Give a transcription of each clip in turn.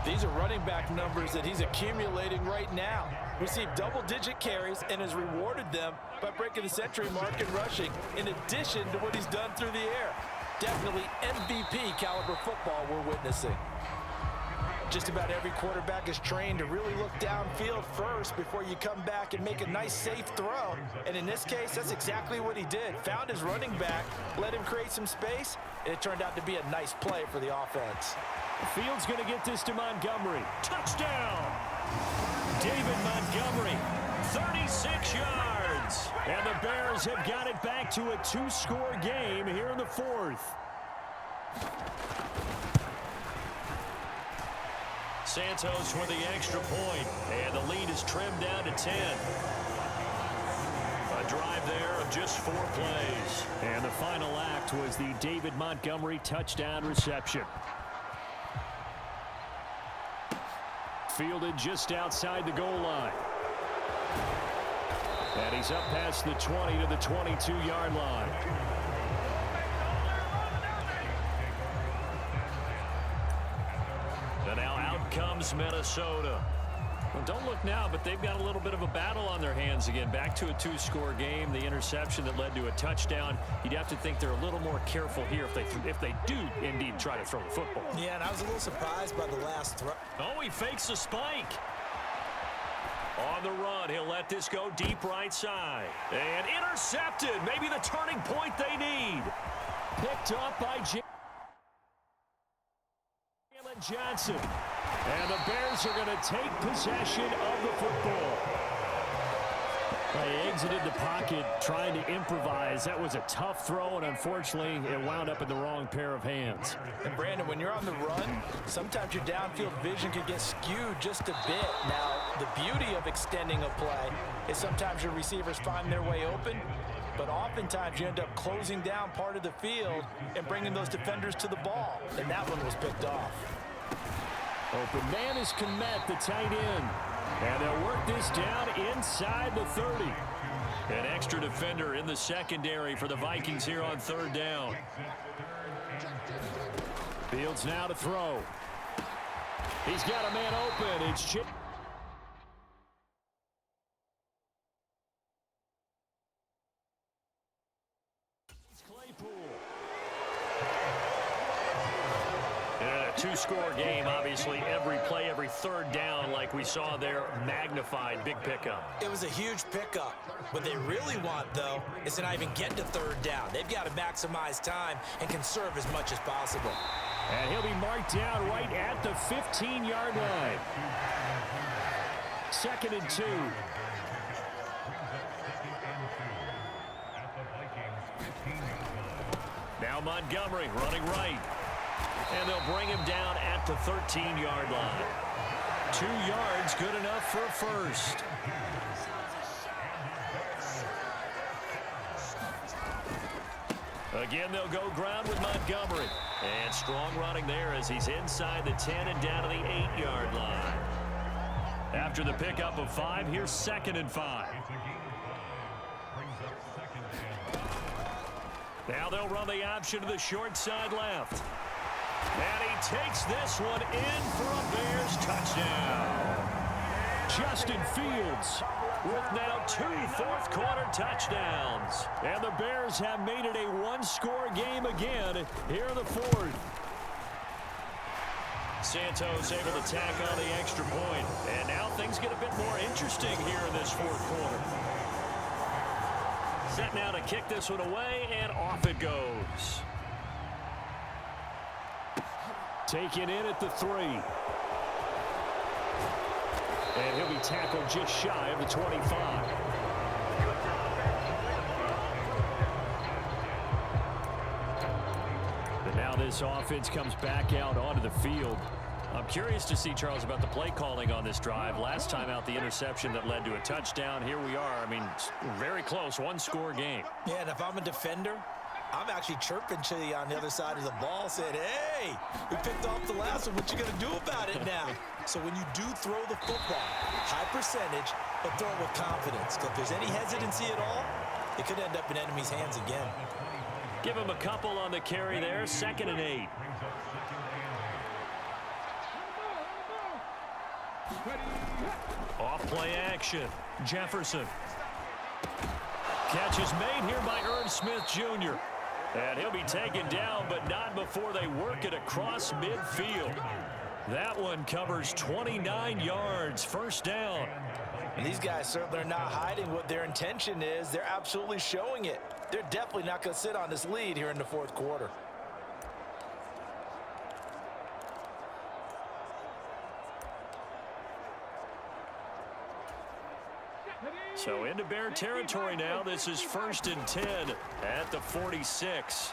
These are running back numbers that he's accumulating right now. Received double-digit carries and has rewarded them by breaking the century mark in rushing, in addition to what he's done through the air. Definitely MVP caliber football we're witnessing. Just about every quarterback is trained to really look downfield first before you come back and make a nice, safe throw. And in this case, that's exactly what he did. Found his running back, let him create some space, and it turned out to be a nice play for the offense. Fields going to get this to Montgomery. Touchdown! David Montgomery, 36 yards. And the Bears have got it back to a two-score game here in the fourth. Santos with the extra point, and the lead is trimmed down to 10. A drive there of just 4 plays. And the final act was the David Montgomery touchdown reception. Fielded just outside the goal line. And he's up past the 20 to the 22-yard line. And now out comes Minnesota. Well, don't look now, but they've got a little bit of a battle on their hands again. Back to a two-score game. The interception that led to a touchdown. You'd have to think they're a little more careful here if they do indeed try to throw the football. Yeah, and I was a little surprised by the last throw. Oh, he fakes a spike. On the run, he'll let this go deep right side. And intercepted. Maybe the turning point they need. Picked up by Jalen Johnson. And the Bears are going to take possession of the football. They exited the pocket trying to improvise. That was a tough throw, and unfortunately, it wound up in the wrong pair of hands. And Brandon, when you're on the run, sometimes your downfield vision can get skewed just a bit. Now, the beauty of extending a play is sometimes your receivers find their way open, but oftentimes you end up closing down part of the field and bringing those defenders to the ball, and that one was picked off. Open man is Kmet, the tight end. And they'll work this down inside the 30. An extra defender in the secondary for the Vikings here on third down. Fields now to throw. He's got a man open. It's Chip. Two-score game, obviously, every play, every third down, like we saw there, magnified, big pickup. It was a huge pickup. What they really want, though, is to not even get to third down. They've got to maximize time and conserve as much as possible. And he'll be marked down right at the 15-yard line. 2nd and 2. Now Montgomery running right. And they'll bring him down at the 13-yard line. 2 yards, good enough for a first. Again, they'll go ground with Montgomery. And strong running there as he's inside the 10 and down to the 8-yard line. After the pickup of 5, here's 2nd and 5. Now they'll run the option to the short side left. And he takes this one in for a Bears touchdown. Justin Fields with now 2 fourth-quarter touchdowns. And the Bears have made it a one-score game again here in the fourth. Santos able to tack on the extra point. And now things get a bit more interesting here in this fourth quarter. Set now to kick this one away, and off it goes. Taken in at the 3. And he'll be tackled just shy of the 25. And now this offense comes back out onto the field. I'm curious to see, Charles, about the play calling on this drive. Last time out, the interception that led to a touchdown. Here we are. I mean, very close, one-score game. Yeah, and if I'm a defender, I'm actually chirping to you on the other side of the ball, saying, hey, we picked off the last one. What you going to do about it now? So when you do throw the football, high percentage, but throw it with confidence. Because if there's any hesitancy at all, it could end up in enemy's hands again. Give him a couple on the carry there. 2nd and 8. Off play action. Jefferson. Catch is made here by Irv Smith Jr. And he'll be taken down, but not before they work it across midfield. That one covers 29 yards. First down. And these guys certainly are not hiding what their intention is. They're absolutely showing it. They're definitely not going to sit on this lead here in the fourth quarter. So into Bear territory now. This is 1st and 10 at the 46.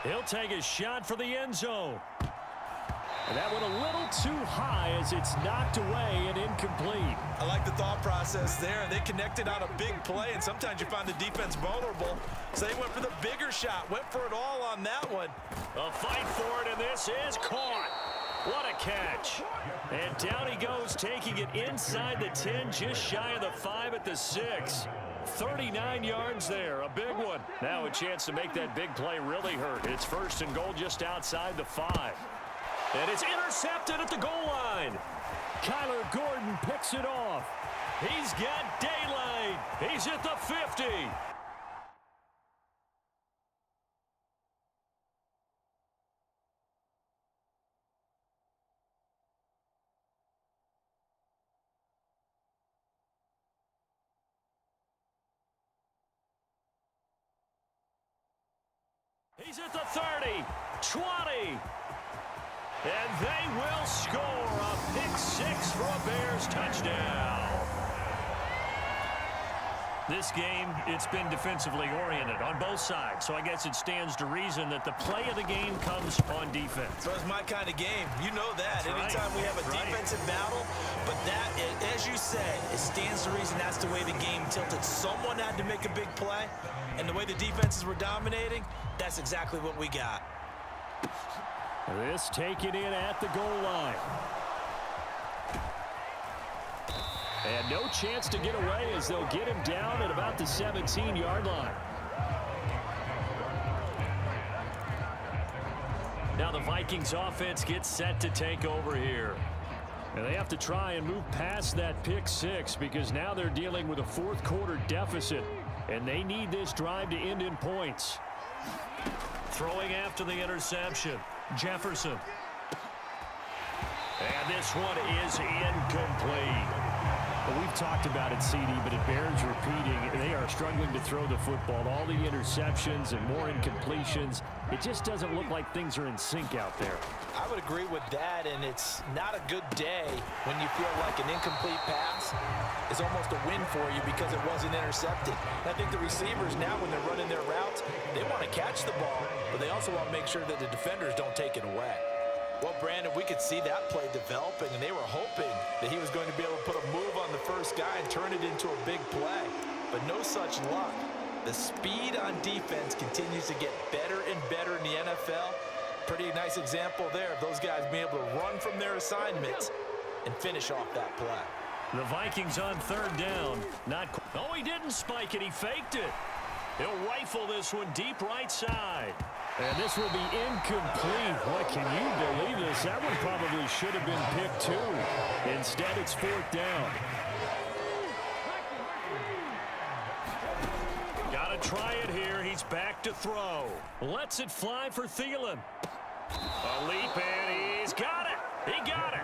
He'll take a shot for the end zone. And that one a little too high as it's knocked away and incomplete. I like the thought process there. They connected on a big play, and sometimes you find the defense vulnerable. So they went for the bigger shot, went for it all on that one. A fight for it, and this is caught. What a catch. And down he goes, taking it inside the 10, just shy of the 5 at the 6. 39 yards there, a big one. Now a chance to make that big play really hurt. It's 1st and goal just outside the 5. And it's intercepted at the goal line. Kyler Gordon picks it off. He's got daylight. He's at the 50. He's at the 30, 20. And they will score a pick-6 for a Bears touchdown. This game, it's been defensively oriented on both sides, so I guess it stands to reason that the play of the game comes on defense. So it's my kind of game. You know that. That's Anytime right. we have a defensive battle, but that, as you said, it stands to reason that's the way the game tilted. Someone had to make a big play, and the way the defenses were dominating, that's exactly what we got. This taken in at the goal line. And no chance to get away as they'll get him down at about the 17-yard line. Now the Vikings offense gets set to take over here. And they have to try and move past that pick-6 because now they're dealing with a fourth quarter deficit. And they need this drive to end in points. Throwing after the interception. Jefferson. And this one is incomplete. Well, we've talked about it, CD, but it bears repeating. They are struggling to throw the football. All the interceptions and more incompletions. It just doesn't look like things are in sync out there. I would agree with that, and it's not a good day when you feel like an incomplete pass is almost a win for you because it wasn't intercepted. And I think the receivers now, when they're running their routes, they want to catch the ball, but they also want to make sure that the defenders don't take it away. Well, Brandon, we could see that play developing, and they were hoping that he was going to be able to put a move on the first guy and turn it into a big play, but no such luck. The speed on defense continues to get better and better in the NFL. Pretty nice example there of those guys being able to run from their assignments and finish off that play. The Vikings on 3rd down. Oh, he didn't spike it. He faked it. He'll rifle this one deep right side. And this will be incomplete. What, can you believe this? That one probably should have been picked 2. Instead, it's 4th down. Got to try it here. He's back to throw. Lets it fly for Thielen. A leap, and he's got it. He got it.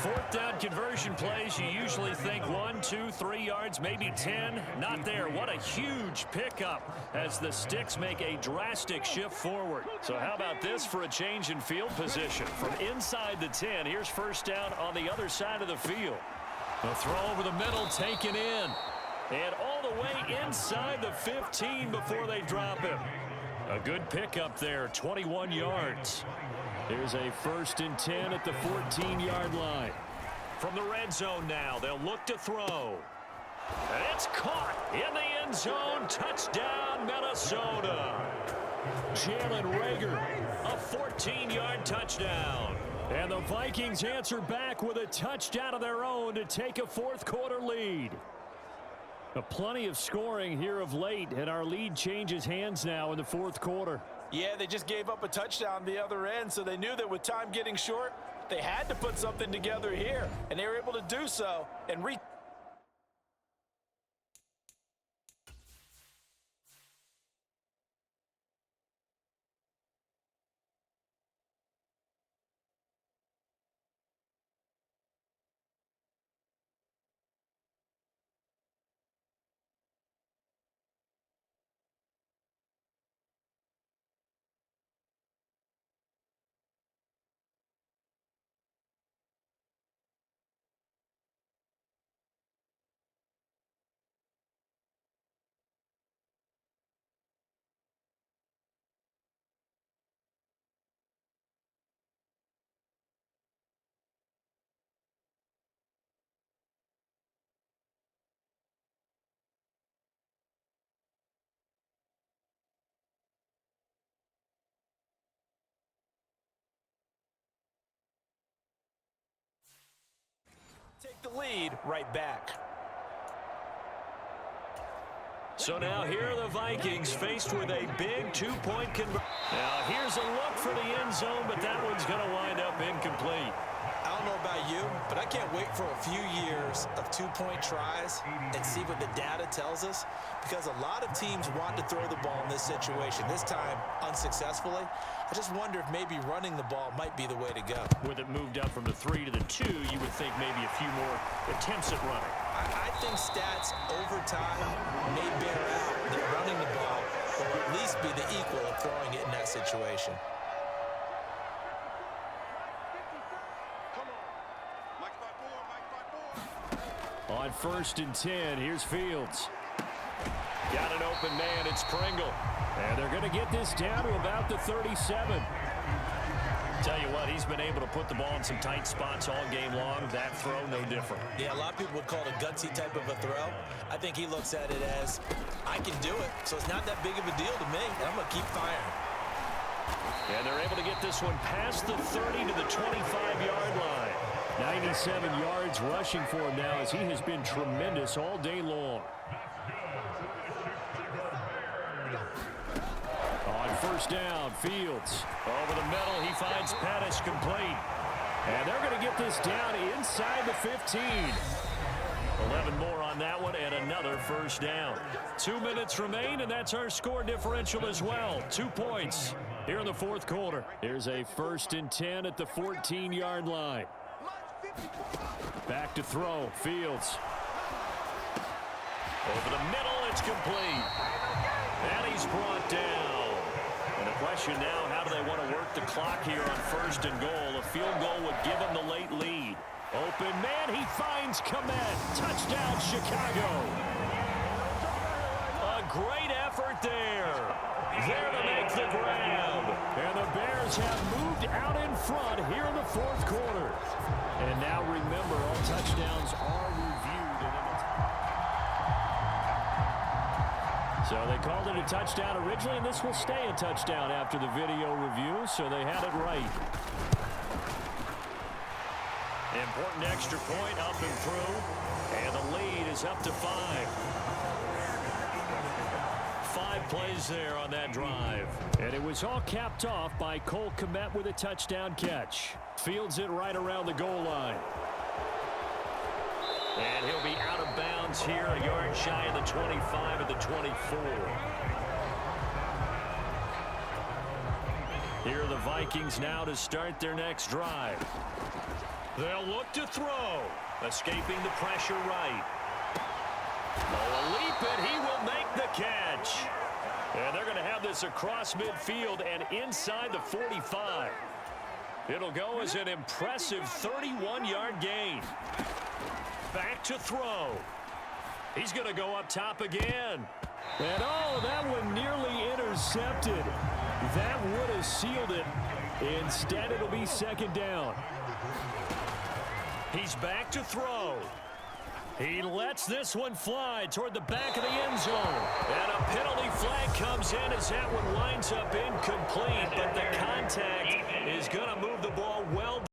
4th down conversion plays, you usually think 1, 2, 3 yards, maybe 10. Not there. What a huge pickup as the Sticks make a drastic shift forward. So how about this for a change in field position? From inside the 10, here's 1st down on the other side of the field. A throw over the middle, taken in. And all the way inside the 15 before they drop him. A good pickup there, 21 yards. There's a 1st and 10 at the 14-yard line. From the red zone now, they'll look to throw. And it's caught in the end zone. Touchdown, Minnesota. Jalen Reagor, a 14-yard touchdown. And the Vikings answer back with a touchdown of their own to take a fourth quarter lead. Plenty of scoring here of late, and our lead changes hands now in the fourth quarter. Yeah, they just gave up a touchdown the other end, so they knew that with time getting short, They had to put something together here, and they were able to do so and take the lead right back. So now here are the Vikings faced with a big two-point conversion. Now here's a look for the end zone, but that one's going to wind up incomplete. I don't know about you, but I can't wait for a few years of two-point tries and see what the data tells us, because a lot of teams want to throw the ball in this situation, this time unsuccessfully. I just wonder if maybe running the ball might be the way to go. With it moved up from the 3 to the 2, you would think maybe a few more attempts at running. I think stats over time may bear out that running the ball will at least be the equal of throwing it in that situation. On 1st and 10, here's Fields. Got an open man, it's Pringle. And they're going to get this down to about the 37. Tell you what, he's been able to put the ball in some tight spots all game long. That throw, no different. Yeah, a lot of people would call it a gutsy type of a throw. I think he looks at it as, I can do it, so it's not that big of a deal to me. I'm going to keep firing. And they're able to get this one past the 30 to the 25-yard line. 97 yards rushing for him now as he has been tremendous all day long. On 1st down, Fields. Over the middle, he finds Pettis complete. And they're going to get this down inside the 15. 11 more on that one and another 1st down. 2 minutes remain, and that's our score differential as well. 2 points here in the 4th quarter. Here's a 1st and 10 at the 14-yard line. Back to throw, Fields. Over the middle, it's complete. And he's brought down. And the question now, how do they want to work the clock here on 1st and goal? A field goal would give them the late lead. Open man, he finds Kmet. Touchdown, Chicago. A great effort there. There to make the grab. And the Bears have moved out in front here in the 4th quarter. And now remember, all touchdowns are reviewed. So they called it a touchdown originally, and this will stay a touchdown after the video review, so they had it right. Important extra point up and through, and the lead is up to 5. 5 plays there on that drive. And it was all capped off by Cole Kmet with a touchdown catch. Fields it right around the goal line. And he'll be out of bounds here, a yard shy of the 25 of the 24. Here are the Vikings now to start their next drive. They'll look to throw. Escaping the pressure right. Oh, a leap, and he will make the catch. And they're going to have this across midfield and inside the 45. It'll go as an impressive 31-yard gain. Back to throw. He's going to go up top again. And oh, that one nearly intercepted. That would have sealed it. Instead, it'll be 2nd down. He's back to throw. He lets this one fly toward the back of the end zone. And a penalty flag comes in as that one winds up incomplete. But the contact is going to move the ball well